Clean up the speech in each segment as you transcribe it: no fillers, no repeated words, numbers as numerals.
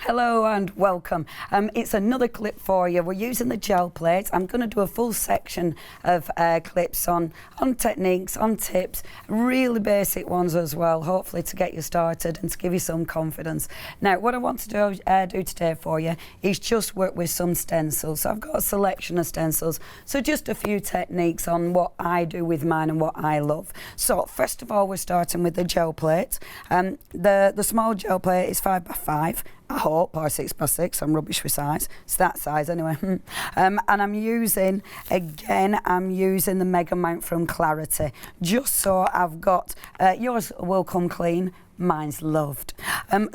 Hello and welcome. It's another clip for you. We're using the gel plates. I'm going to do a full section of clips on techniques, on tips, really basic ones as well, hopefully to get you started and to give you some confidence. Now, what I want to do today for you is just work with some stencils. So I've got a selection of stencils, so just a few techniques on what I do with mine and what I love. So first of all, we're starting with the gel plate. The small gel plate is 5x5. I hope, or 6x6, I'm rubbish with size. It's that size anyway. And I'm using the mega mount from Clarity, just so I've got, yours will come clean, mine's loved.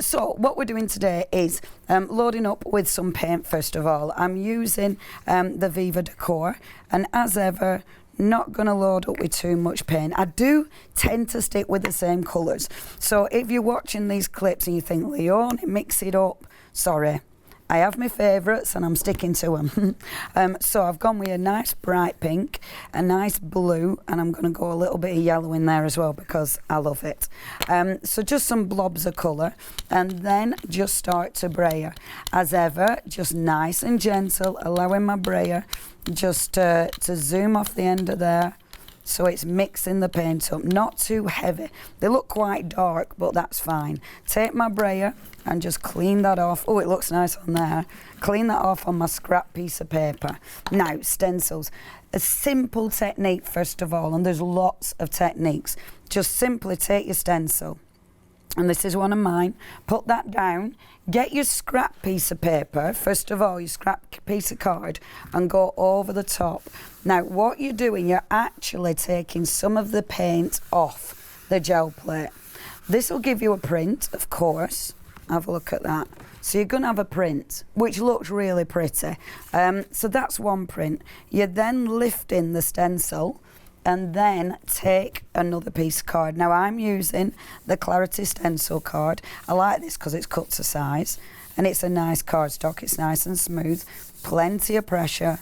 So what we're doing today is loading up with some paint first of all. I'm using the Viva Decor, and as ever, not going to load up with too much paint. I do tend to stick with the same colours. So if you're watching these clips and you think, Leonie, mix it up, sorry. I have my favourites and I'm sticking to them. So I've gone with a nice bright pink, a nice blue, and I'm going to go a little bit of yellow in there as well because I love it. So just some blobs of colour, and then just start to brayer. As ever, just nice and gentle, allowing my brayer just to zoom off the end of there, so it's mixing the paint up, not too heavy. They look quite dark, but that's fine. Take my brayer and just clean that off. Oh, it looks nice on there. Clean that off on my scrap piece of paper. Now, stencils. A simple technique, first of all, and there's lots of techniques. Just simply take your stencil, and this is one of mine, put that down, get your scrap piece of paper, first of all, your scrap piece of card, and go over the top. Now, what you're doing, you're actually taking some of the paint off the gel plate. This will give you a print, of course. Have a look at that. So you're going to have a print, which looks really pretty. So that's one print. You're then lifting the stencil, and then take another piece of card. Now I'm using the Clarity stencil card. I like this because it's cut to size, and it's a nice cardstock. It's nice and smooth, plenty of pressure,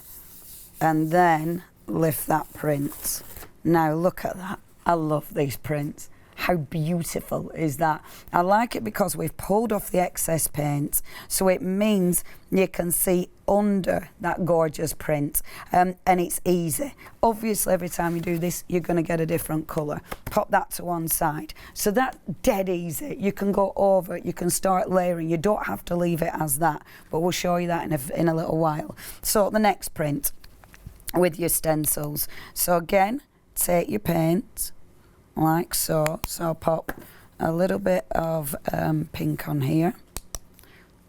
and then lift that print. Now look at that. I love these prints. How beautiful is that? I like it because we've pulled off the excess paint, so it means you can see under that gorgeous print, and it's easy. Obviously, every time you do this, you're going to get a different colour. Pop that to one side. So that's dead easy. You can go over it, you can start layering. You don't have to leave it as that, but we'll show you that in a little while. So the next print with your stencils. So again, take your paint, like so. So I'll pop a little bit of pink on here,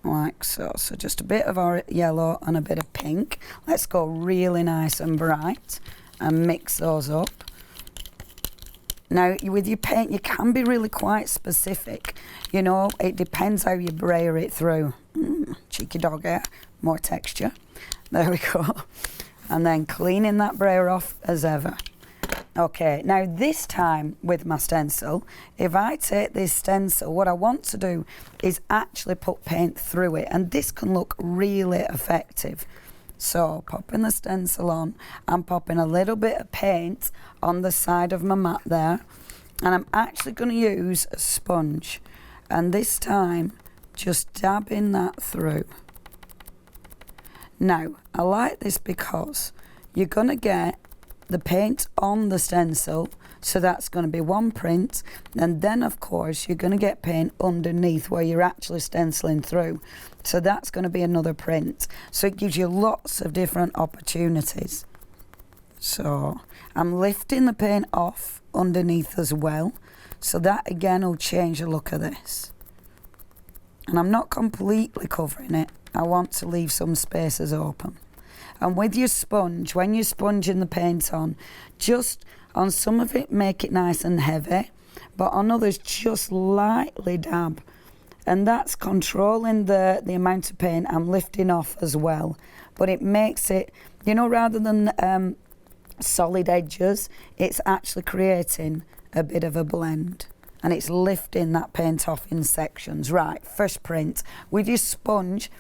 like so. So just a bit of yellow and a bit of pink. Let's go really nice and bright and mix those up. Now, with your paint, you can be really quite specific. You know, it depends how you brayer it through. Cheeky dog hair, more texture. There we go. And then cleaning that brayer off as ever. Okay, now this time with my stencil, if I take this stencil, what I want to do is actually put paint through it, and this can look really effective. So popping the stencil on, I'm popping a little bit of paint on the side of my mat there, and I'm actually going to use a sponge, and this time just dabbing that through. Now, I like this because you're going to get the paint on the stencil, so that's going to be one print, and then of course you're going to get paint underneath where you're actually stenciling through, so that's going to be another print. So it gives you lots of different opportunities. So I'm lifting the paint off underneath as well, so that again will change the look of this, and I'm not completely covering it. I want to leave some spaces open. And with your sponge, when you're sponging the paint on, just on some of it make it nice and heavy, but on others just lightly dab. And that's controlling the amount of paint I'm lifting off as well. But it makes it, you know, rather than solid edges, it's actually creating a bit of a blend. And it's lifting that paint off in sections. Right, first print. With your sponge,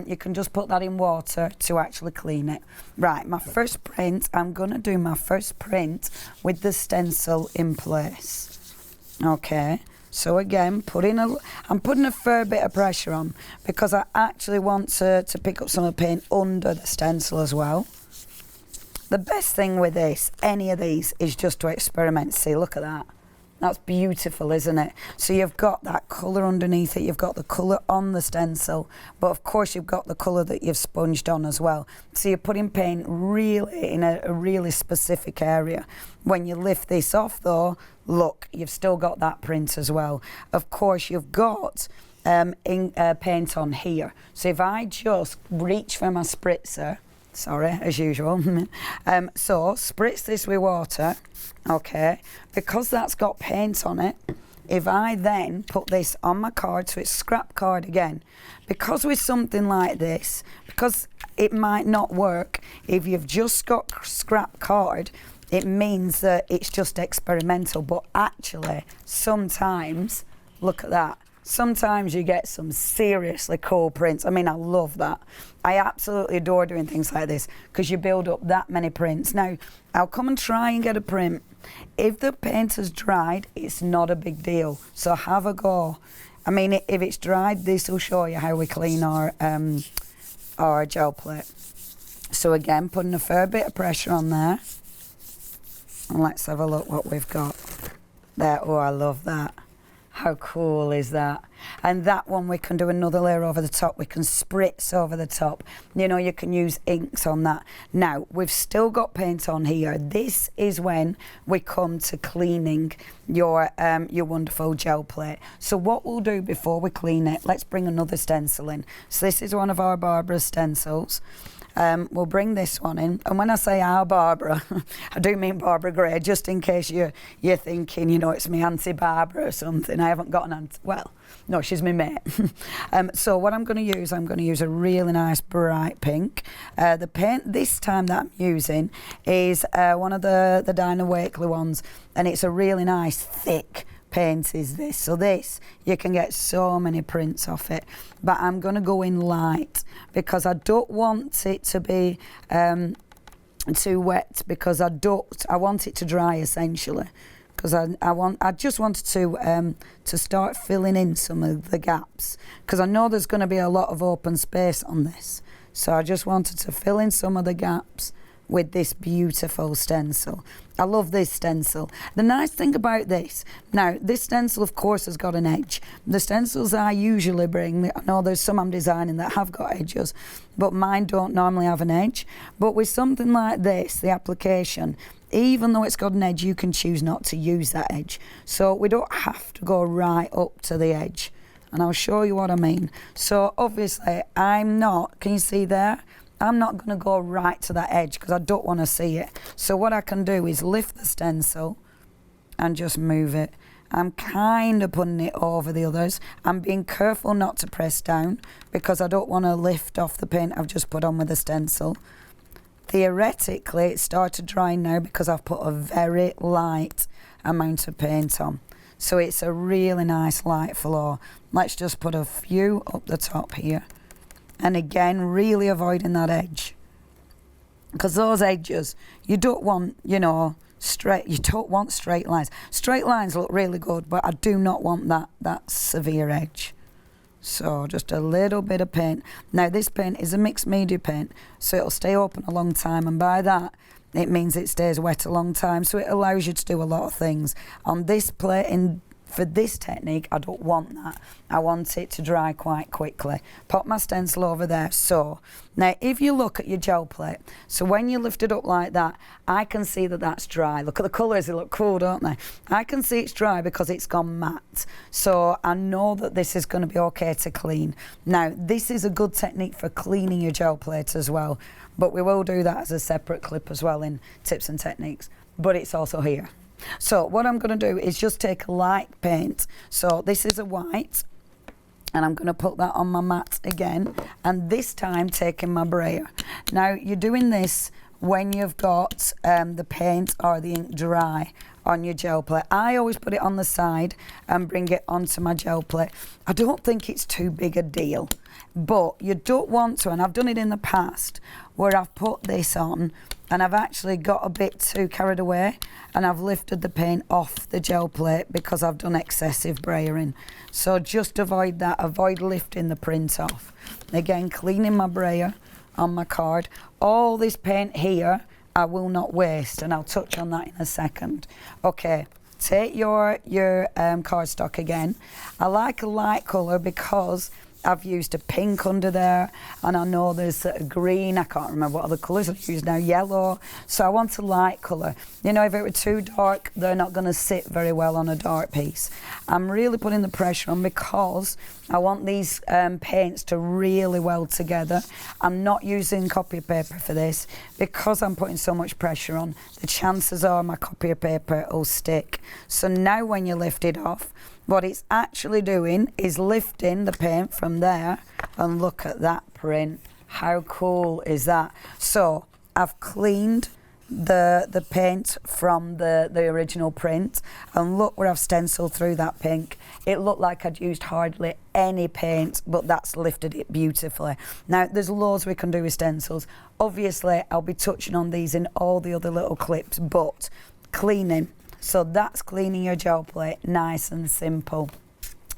you can just put that in water to actually clean it. Right, my first print, I'm going to do my first print with the stencil in place. Okay, So again, I'm putting a fair bit of pressure on because I actually want to pick up some of the paint under the stencil as well. The best thing with this, any of these, is just to experiment. See, look at that. That's beautiful, isn't it? So you've got that colour underneath it, you've got the colour on the stencil, but of course you've got the colour that you've sponged on as well. So you're putting paint really in a really specific area. When you lift this off though, look, you've still got that print as well. Of course you've got paint on here. So if I just reach for my spritzer, sorry, as usual. So spritz this with water, okay, because that's got paint on it. If I then put this on my card, so it's scrap card again, because with something like this, because it might not work if you've just got scrap card, it means that it's just experimental, but actually sometimes, look at that, sometimes you get some seriously cool prints. I mean, I love that. I absolutely adore doing things like this because you build up that many prints. Now, I'll come and try and get a print. If the paint has dried, it's not a big deal. So have a go. I mean, if it's dried, this will show you how we clean our gel plate. So again, putting a fair bit of pressure on there. And let's have a look what we've got there. Oh, I love that. How cool is that? And that one we can do another layer over the top. We can spritz over the top. You know, you can use inks on that. Now, we've still got paint on here. This is when we come to cleaning your wonderful gel plate. So what we'll do before we clean it, let's bring another stencil in. So this is one of our Barbara stencils. We'll bring this one in, and when I say our Barbara, I do mean Barbara Gray, just in case you're thinking, you know, it's me Auntie Barbara or something. I haven't got an auntie. Well, no, she's my mate. So what I'm going to use a really nice bright pink. The paint this time that I'm using is one of the Dinah Wakely ones, and it's a really nice thick paint is this. So this, you can get so many prints off it, but I'm going to go in light because I don't want it to be too wet, because I want it to dry essentially, because I just wanted to start filling in some of the gaps, because I know there's going to be a lot of open space on this, so I just wanted to fill in some of the gaps with this beautiful stencil. I love this stencil. The nice thing about this, now this stencil of course has got an edge. The stencils I usually bring, I know there's some I'm designing that have got edges, but mine don't normally have an edge. But with something like this, the application, even though it's got an edge, you can choose not to use that edge. So we don't have to go right up to the edge. And I'll show you what I mean. So obviously I'm not, can you see there? I'm not going to go right to that edge because I don't want to see it. So what I can do is lift the stencil and just move it. I'm kind of putting it over the others. I'm being careful not to press down because I don't want to lift off the paint I've just put on with the stencil. Theoretically, it's started drying now because I've put a very light amount of paint on. So it's a really nice light floor. Let's just put a few up the top here. And again, really avoiding that edge, because those edges, you don't want, you know, straight. You don't want straight lines. Straight lines look really good, but I do not want that severe edge. So just a little bit of paint. Now this paint is a mixed media paint, so it'll stay open a long time, and by that it means it stays wet a long time. So it allows you to do a lot of things on this plate. For this technique, I don't want that. I want it to dry quite quickly. Pop my stencil over there. So now if you look at your gel plate, so when you lift it up like that, I can see that that's dry. Look at the colours, they look cool, don't they? I can see it's dry because it's gone matte. So I know that this is going to be okay to clean. Now this is a good technique for cleaning your gel plate as well, but we will do that as a separate clip as well in tips and techniques, but it's also here. So what I'm going to do is just take a light paint. So this is a white, and I'm going to put that on my mat again, and this time taking my brayer. Now you're doing this when you've got the paint or the ink dry on your gel plate. I always put it on the side and bring it onto my gel plate. I don't think it's too big a deal, but you don't want to, and I've done it in the past, where I've put this on and I've actually got a bit too carried away and I've lifted the paint off the gel plate because I've done excessive brayering. So just avoid that, avoid lifting the print off. Again, cleaning my brayer on my card. All this paint here I will not waste, and I'll touch on that in a second. Okay, take your cardstock again. I like a light colour because I've used a pink under there, and I know there's a green, I can't remember what other colours I've used now, yellow. So I want a light colour. You know, if it were too dark, they're not going to sit very well on a dark piece. I'm really putting the pressure on because I want these paints to really well together. I'm not using copy paper for this because I'm putting so much pressure on. The chances are my copy paper will stick. So now when you lift it off, what it's actually doing is lifting the paint from there, and look at that print. How cool is that? So I've cleaned the paint from the original print, and look where I've stenciled through that pink. It looked like I'd used hardly any paint, but that's lifted it beautifully. Now there's loads we can do with stencils. Obviously I'll be touching on these in all the other little clips, but cleaning. So that's cleaning your gel plate, nice and simple.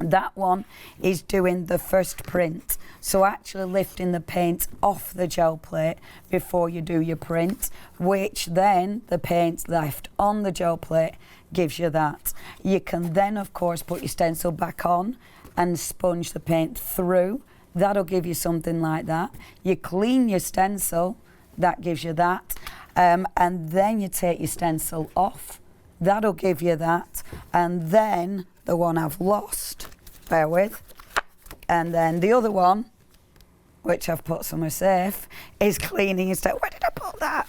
That one is doing the first print. So actually lifting the paint off the gel plate before you do your print, which then the paint left on the gel plate gives you that. You can then, of course, put your stencil back on and sponge the paint through. That'll give you something like that. You clean your stencil, that gives you that. And then you take your stencil off. That'll give you that. And then the one I've lost, bear with, and then the other one, which I've put somewhere safe, is cleaning your stencil. Where did I put that?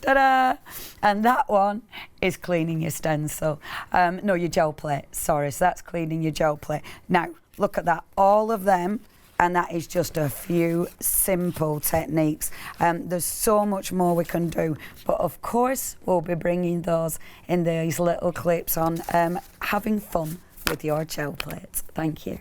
Ta-da! And that one is cleaning your stencil. No, your gel plate, sorry. So that's cleaning your gel plate. Now, look at that, all of them. And that is just a few simple techniques. There's so much more we can do. But of course, we'll be bringing those in these little clips on having fun with your gel plates. Thank you.